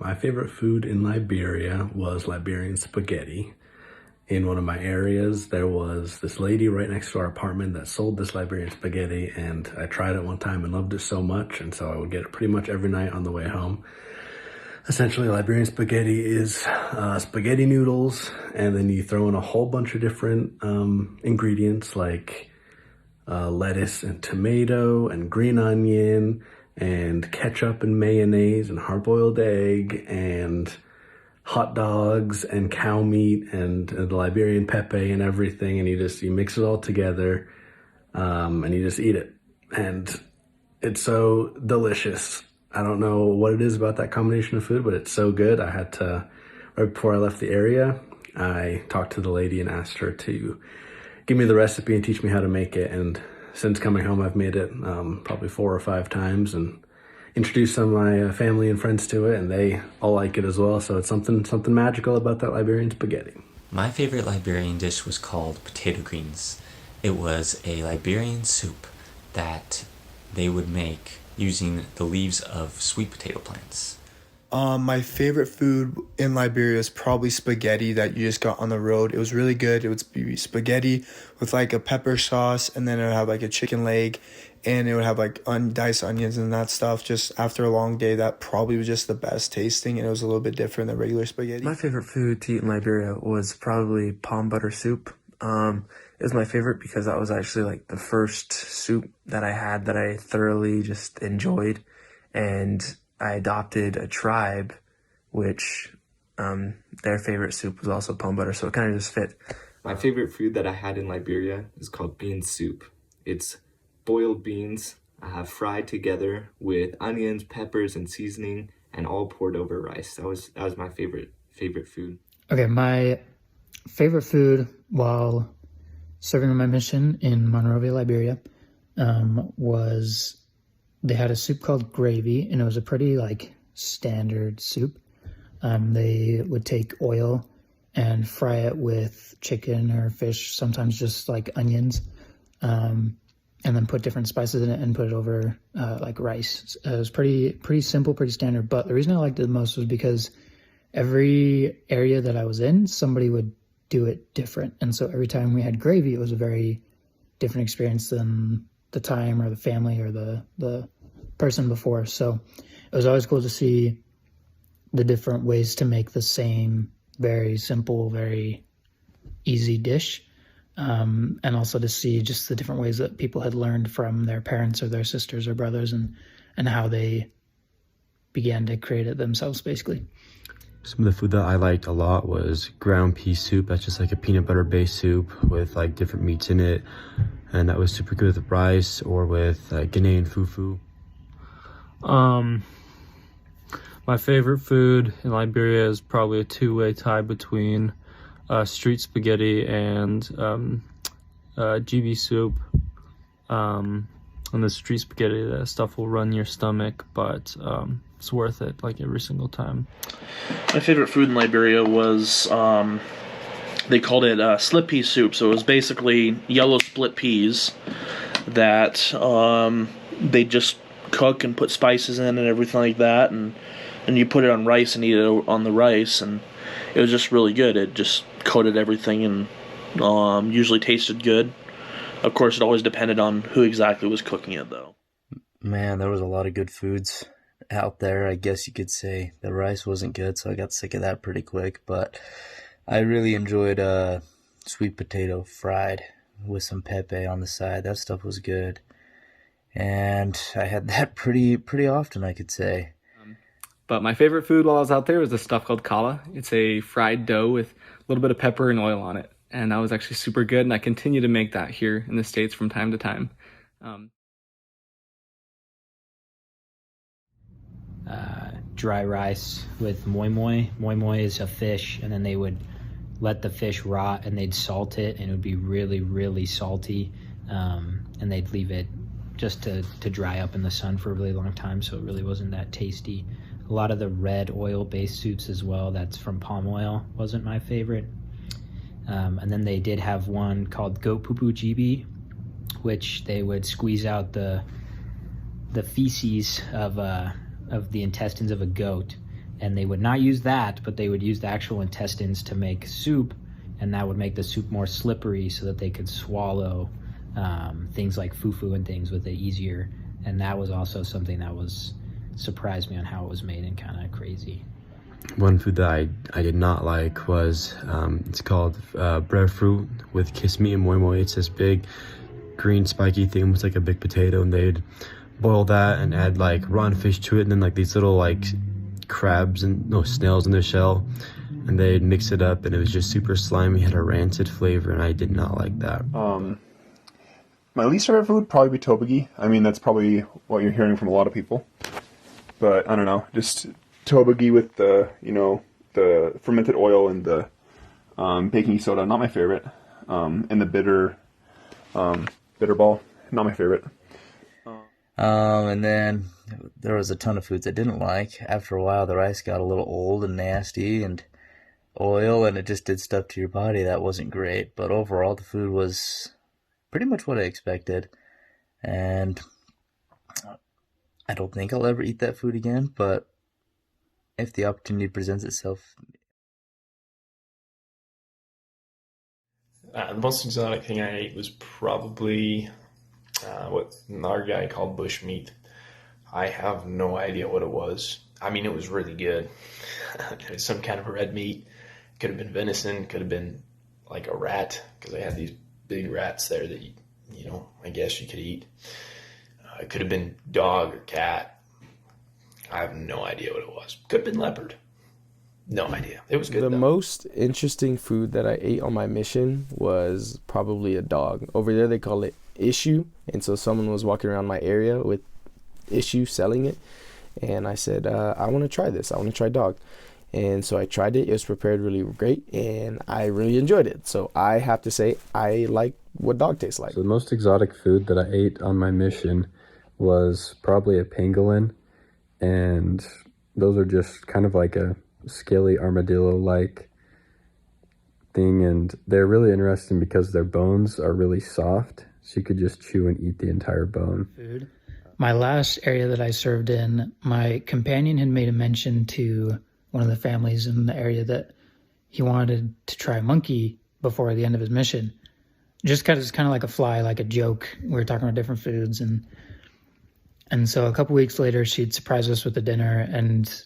My favorite food in Liberia was Liberian spaghetti. In one of my areas, there was this lady right next to our apartment that sold this Liberian spaghetti, and I tried it one time and loved it so much, and so I would get it pretty much every night on the way home. Essentially, Liberian spaghetti is spaghetti noodles, and then you throw in a whole bunch of different ingredients like lettuce and tomato and green onion and ketchup and mayonnaise and hard-boiled egg and hot dogs and cow meat and the Liberian pepe and everything, and you mix it all together, and you just eat it, and it's so delicious. I don't know what it is about that combination of food, but it's so good. Right before I left the area, I talked to the lady and asked her to give me the recipe and teach me how to make it. And since coming home, I've made it probably 4 or 5 times and introduced some of my family and friends to it, and they all like it as well. So it's something magical about that Liberian spaghetti. My favorite Liberian dish was called potato greens. It was a Liberian soup that they would make using the leaves of sweet potato plants. My favorite food in Liberia is probably spaghetti that you just got on the road. It was really good. It would be spaghetti with like a pepper sauce, and then it would have like a chicken leg, and it would have like diced onions and that stuff. Just after a long day, that probably was just the best tasting, and it was a little bit different than regular spaghetti. My favorite food to eat in Liberia was probably palm butter soup. It was my favorite because that was actually like the first soup that I had that I thoroughly just enjoyed, and I adopted a tribe which their favorite soup was also palm butter, so it kind of just fit. My favorite food that I had in Liberia is called bean soup. It's boiled beans fried together with onions, peppers, and seasoning, and all poured over rice. That was my favorite food. Okay, my favorite food while serving on my mission in Monrovia, Liberia, was they had a soup called gravy, and it was a pretty like standard soup. They would take oil and fry it with chicken or fish, sometimes just like onions, and then put different spices in it and put it over like rice. It was pretty simple, pretty standard. But the reason I liked it the most was because every area that I was in, somebody would do it different. And so every time we had gravy, it was a very different experience than the time or the family or the person before. So it was always cool to see the different ways to make the same very simple, very easy dish. And also to see just the different ways that people had learned from their parents or their sisters or brothers and how they began to create it themselves, basically. Some of the food that I liked a lot was ground pea soup. That's just like a peanut butter based soup with like different meats in it. And that was super good with rice or with Ghanaian fufu. My favorite food in Liberia is probably a two-way tie between street spaghetti and GB soup. And the street spaghetti, that stuff will run your stomach, but it's worth it like every single time. My favorite food in Liberia was, they called it slip pea soup. So it was basically yellow split peas that they just cook and put spices in and everything like that. And you put it on rice and eat it on the rice. And it was just really good. It just coated everything and usually tasted good. Of course, it always depended on who exactly was cooking it, though. Man, there was a lot of good foods out there. I guess you could say the rice wasn't good, so I got sick of that pretty quick. But I really enjoyed sweet potato fried with some pepe on the side. That stuff was good, and I had that pretty often, I could say. But my favorite food while I was out there was this stuff called challah. It's a fried dough with a little bit of pepper and oil on it. And that was actually super good, and I continue to make that here in the States from time to time. Dry rice with moi moi. Moi moi is a fish, and then they would let the fish rot, and they'd salt it, and it would be really, really salty. And they'd leave it just to dry up in the sun for a really long time, so it really wasn't that tasty. A lot of the red oil-based soups as well, that's from palm oil, wasn't my favorite. And then they did have one called goat poo poo GB, which they would squeeze out the feces of the intestines of a goat and they would not use that, but they would use the actual intestines to make soup, and that would make the soup more slippery so that they could swallow things like fufu and things with it easier. And that was also something that was surprised me on how it was made and kind of crazy. One food that I did not like was, it's called breadfruit with kiss meat and moi moi. It's this big green spiky thing, almost like a big potato, and they'd boil that and add like rotten fish to it, and then like these little like crabs and snails in the shell, and they'd mix it up, and it was just super slimy, had a rancid flavor, and I did not like that. My least favorite food would probably be tteokbokki. I mean, that's probably what you're hearing from a lot of people. But I don't know, just tteokbokki with the fermented oil and the baking soda, not my favorite. And the bitter ball, not my favorite. And then there was a ton of foods I didn't like. After a while, the rice got a little old and nasty and oil, and it just did stuff to your body that wasn't great. But overall, the food was pretty much what I expected. And I don't think I'll ever eat that food again, but if the opportunity presents itself. The most exotic thing I ate was probably what our guy called bush meat. I have no idea what it was. I mean, it was really good. It was some kind of red meat. Could have been venison, could have been like a rat, because they had these big rats there that, I guess you could eat. It could have been dog or cat. I have no idea what it was. Could have been leopard. No idea. It was good. The most interesting food that I ate on my mission was probably a dog. Over there they call it issue, and so someone was walking around my area with issue selling it, and I said, I want to try this. I want to try dog. And so I tried it. It was prepared really great, and I really enjoyed it. So I have to say I like what dog tastes like. So the most exotic food that I ate on my mission was probably a pangolin, and those are just kind of like a scaly armadillo-like thing, and they're really interesting because their bones are really soft, so you could just chew and eat the entire bone. Food. My last area that I served in, my companion had made a mention to one of the families in the area that he wanted to try monkey before the end of his mission. Just because it's kind of like a fly, like a joke. We were talking about different foods, and so a couple weeks later, she'd surprised us with a dinner and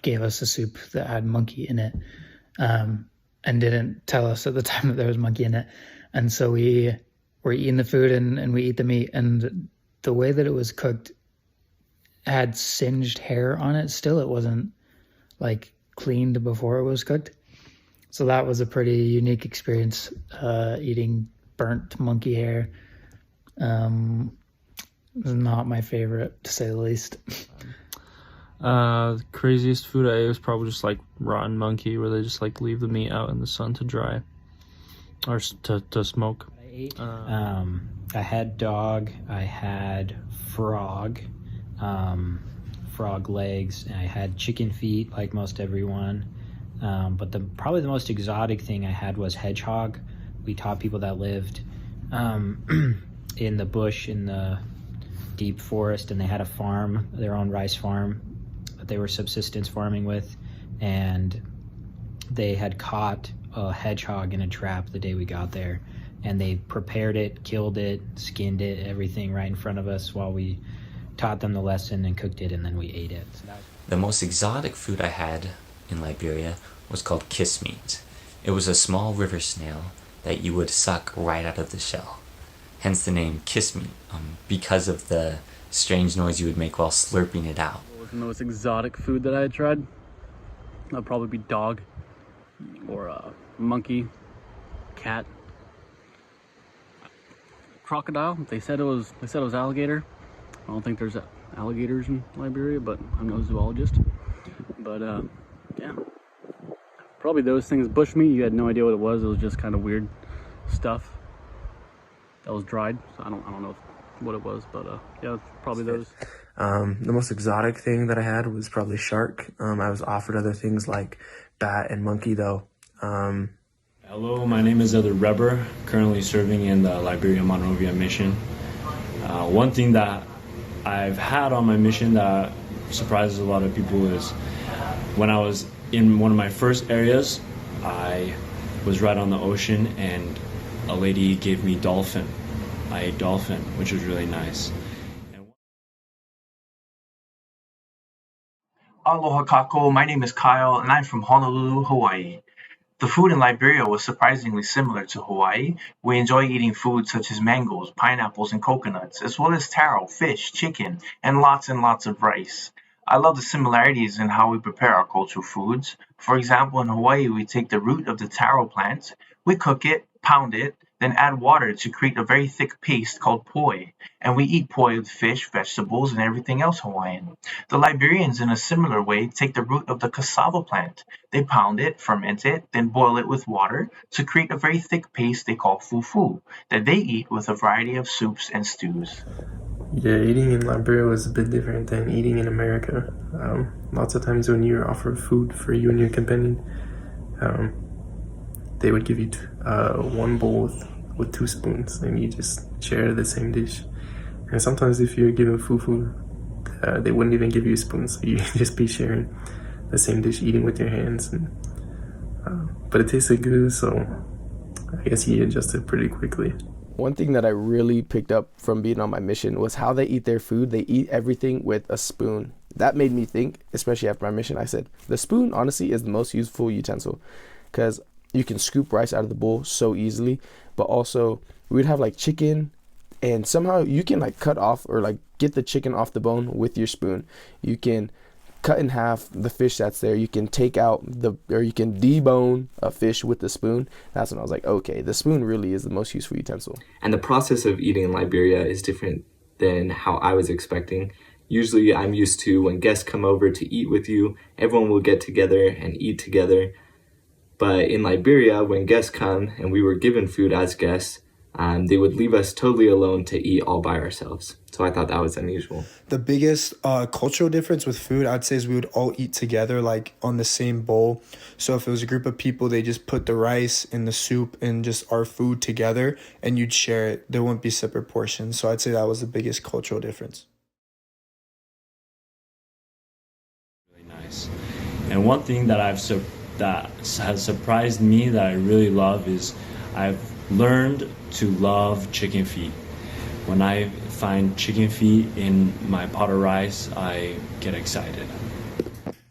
gave us a soup that had monkey in it, and didn't tell us at the time that there was monkey in it. And so we were eating the food and we eat the meat, and the way that it was cooked had singed hair on it still. It wasn't like cleaned before it was cooked. So that was a pretty unique experience, eating burnt monkey hair. Not my favorite, to say the least. The craziest food I ate was probably just like rotten monkey, where they just like leave the meat out in the sun to dry or to smoke. I had dog, I had frog, frog legs, and I had chicken feet like most everyone. But probably the most exotic thing I had was hedgehog. We taught people that lived in the bush in the deep forest, and they had a farm, their own rice farm that they were subsistence farming with, and they had caught a hedgehog in a trap the day we got there, and they prepared it, killed it, skinned it, everything right in front of us while we taught them the lesson and cooked it, and then we ate it. So the most exotic food I had in Liberia was called kiss meat. It was a small river snail that you would suck right out of the shell. Hence the name kiss meat, because of the strange noise you would make while slurping it out. What was the most exotic food that I had tried? That would probably be dog, or monkey, cat, crocodile. They said it was alligator. I don't think there's alligators in Liberia, but I'm no zoologist. But yeah, probably those things. Bush meat, you had no idea what it was. It was just kind of weird stuff that was dried. So I don't know what it was, but yeah, probably those. The most exotic thing that I had was probably shark. I was offered other things like bat and monkey though. Hello, my name is Elder Reber, currently serving in the Liberia Monrovia mission. One thing that I've had on my mission that surprises a lot of people is When I was in one of my first areas, I was right on the ocean, and a lady gave me dolphin. I ate dolphin, which was really nice. Aloha kako, my name is Kyle and I'm from Honolulu, Hawaii. The food in Liberia was surprisingly similar to Hawaii. We enjoy eating foods such as mangoes, pineapples, and coconuts, as well as taro, fish, chicken, and lots of rice. I love the similarities in how we prepare our cultural foods. For example, in Hawaii, we take the root of the taro plant, we cook it, pound it, then add water to create a very thick paste called poi, and we eat poi with fish, vegetables, and everything else Hawaiian. The Liberians, in a similar way, take the root of the cassava plant. They pound it, ferment it, then boil it with water to create a very thick paste they call fufu that they eat with a variety of soups and stews. Yeah, eating in Liberia was a bit different than eating in America. Lots of times when you're offered food for you and your companion, they would give you one bowl with 2 spoons, and you just share the same dish. And sometimes if you're given fufu, they wouldn't even give you spoons, so you just be sharing the same dish, eating with your hands. But it tasted good, so I guess he adjusted pretty quickly. One thing that I really picked up from being on my mission was how they eat their food. They eat everything with a spoon. That made me think, especially after my mission, I said, the spoon honestly is the most useful utensil, because you can scoop rice out of the bowl so easily, but also we'd have like chicken, and somehow you can like cut off or like get the chicken off the bone with your spoon. You can cut in half the fish that's there. You can take out or you can debone a fish with the spoon. That's when I was like, okay, the spoon really is the most useful utensil. And the process of eating in Liberia is different than how I was expecting. Usually I'm used to when guests come over to eat with you, everyone will get together and eat together. But in Liberia, when guests come and we were given food as guests, they would leave us totally alone to eat all by ourselves. So I thought that was unusual. The biggest cultural difference with food, I'd say, is we would all eat together, like on the same bowl. So if it was a group of people, they just put the rice and the soup and just our food together, and you'd share it. There wouldn't be separate portions. So I'd say that was the biggest cultural difference. Really nice. And one thing that that has surprised me that I really love is I've learned to love chicken feet. When I find chicken feet in my pot of rice, I get excited.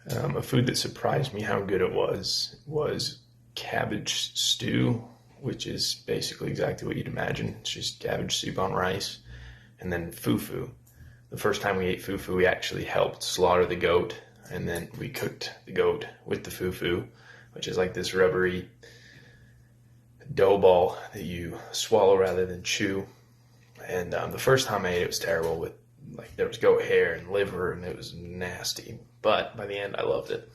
A food that surprised me how good it was cabbage stew, which is basically exactly what you'd imagine. It's just cabbage soup on rice. And then fufu. The first time we ate fufu, we actually helped slaughter the goat, and then we cooked the goat with the fufu, which is like this rubbery dough ball that you swallow rather than chew. And the first time I ate it was terrible. With there was goat hair and liver, and it was nasty. But by the end, I loved it.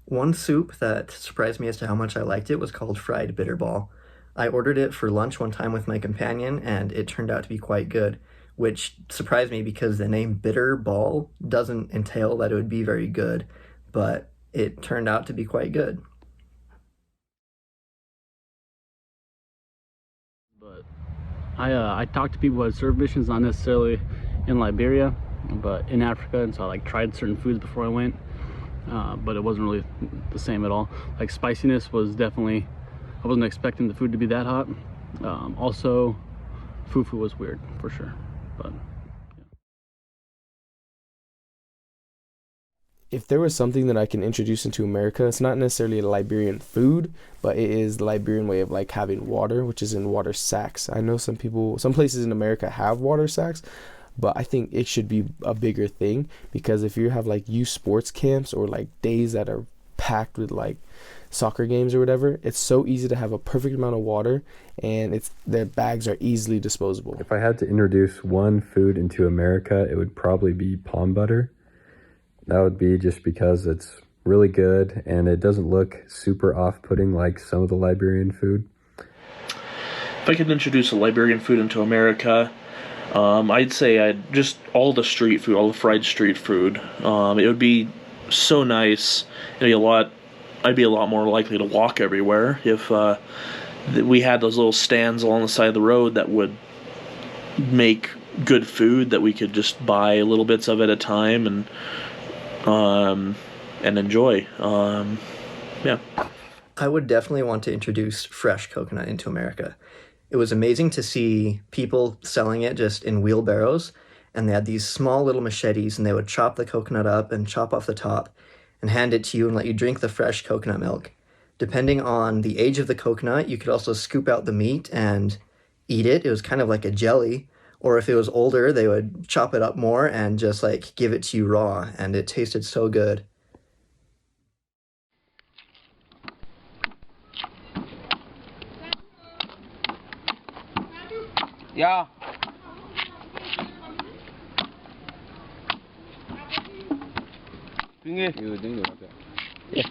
One soup that surprised me as to how much I liked it was called fried bitter ball. I ordered it for lunch one time with my companion, and it turned out to be quite good, which surprised me because the name bitter ball doesn't entail that it would be very good, but it turned out to be quite good. I talked to people who had served missions, not necessarily in Liberia, but in Africa, and so I tried certain foods before I went, but it wasn't really the same at all. Like spiciness was definitely, I wasn't expecting the food to be that hot. Also, fufu was weird for sure, but. If there was something that I can introduce into America, it's not necessarily a Liberian food, but it is the Liberian way of having water, which is in water sacks. I know some places in America have water sacks, but I think it should be a bigger thing, because if you have youth sports camps or days that are packed with soccer games or whatever, it's so easy to have a perfect amount of water, and their bags are easily disposable. If I had to introduce one food into America, it would probably be palm butter. That would be just because it's really good and it doesn't look super off-putting like some of the Liberian food. If I could introduce a Liberian food into America, I'd say just all the street food, all the fried street food. It would be so nice. I'd be a lot more likely to walk everywhere if we had those little stands along the side of the road that would make good food that we could just buy little bits of at a time, and enjoy. Yeah. I would definitely want to introduce fresh coconut into America. It was amazing to see people selling it just in wheelbarrows, and they had these small little machetes, and they would chop the coconut up and chop off the top and hand it to you and let you drink the fresh coconut milk. Depending on the age of the coconut, you could also scoop out the meat and eat it. It was kind of like a jelly. Or if it was older, they would chop it up more and just like give it to you raw, and it tasted so good. Ja. Tinggi. Tinggi. Yeah.